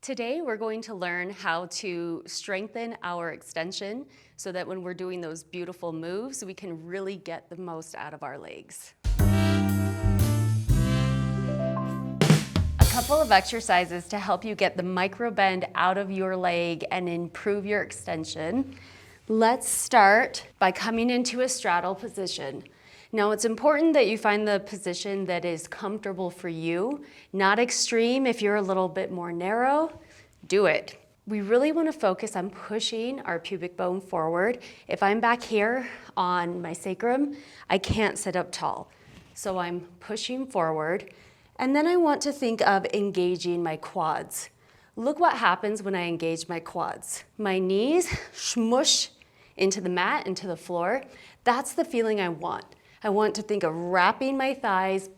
Today we're going to learn how to strengthen our extension so that when we're doing those beautiful moves, we can really get the most out of our legs. A couple of exercises to help you get the microbend out of your leg and improve your extension. Let's start by coming into a straddle position. Now it's important that you find the position that is comfortable for you, not extreme. If you're a little bit more narrow, do it. We really want to focus on pushing our pubic bone forward. If I'm back here on my sacrum, I can't sit up tall. So I'm pushing forward. And then I want to think of engaging my quads. Look what happens when I engage my quads. My knees smush into the mat, into the floor. That's the feeling I want. I want to think of wrapping my thighs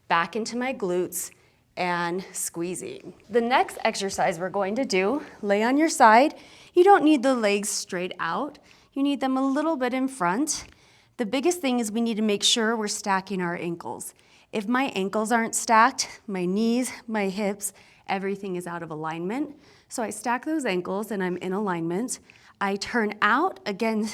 back into my glutes and squeezing. The next exercise we're going to do, lay on your side. You don't need the legs straight out. You need them a little bit in front. The biggest thing is we need to make sure we're stacking our ankles. If my ankles aren't stacked, my knees, my hips, everything is out of alignment. So I stack those ankles and I'm in alignment. I turn out, again,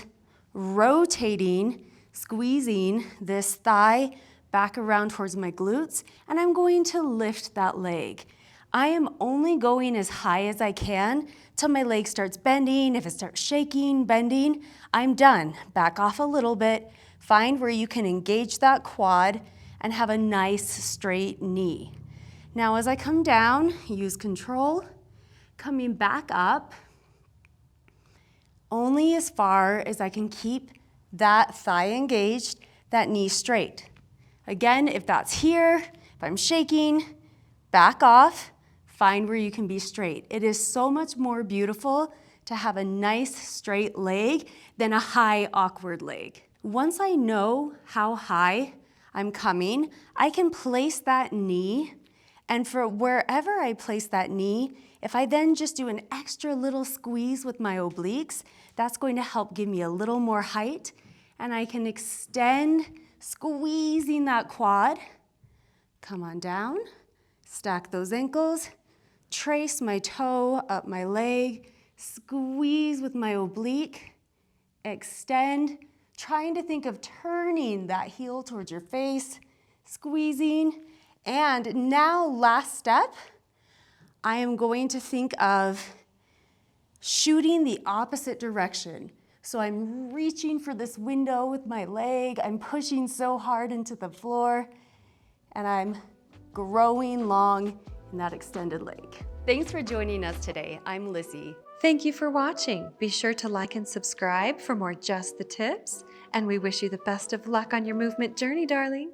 rotating, squeezing this thigh back around towards my glutes, and I'm going to lift that leg. I am only going as high as I can till my leg starts bending. If it starts shaking, bending, I'm done. Back off a little bit. Find where you can engage that quad and have a nice straight knee. Now as I come down, use control, coming back up, only as far as I can keep that thigh engaged, that knee straight. Again, if that's here, if I'm shaking, back off, find where you can be straight. It is so much more beautiful to have a nice straight leg than a high awkward leg. Once I know how high I'm coming, I can place that knee, and for wherever I place that knee, if I then just do an extra little squeeze with my obliques, that's going to help give me a little more height, and I can extend, squeezing that quad. Come on down, stack those ankles, trace my toe up my leg, squeeze with my oblique, extend, trying to think of turning that heel towards your face, squeezing, and now last step, I am going to think of shooting the opposite direction. So I'm reaching for this window with my leg, I'm pushing so hard into the floor, and I'm growing long in that extended leg. Thanks for joining us today. I'm Lissy. Thank you for watching. Be sure to like and subscribe for more Just the Tips, and we wish you the best of luck on your movement journey, darling.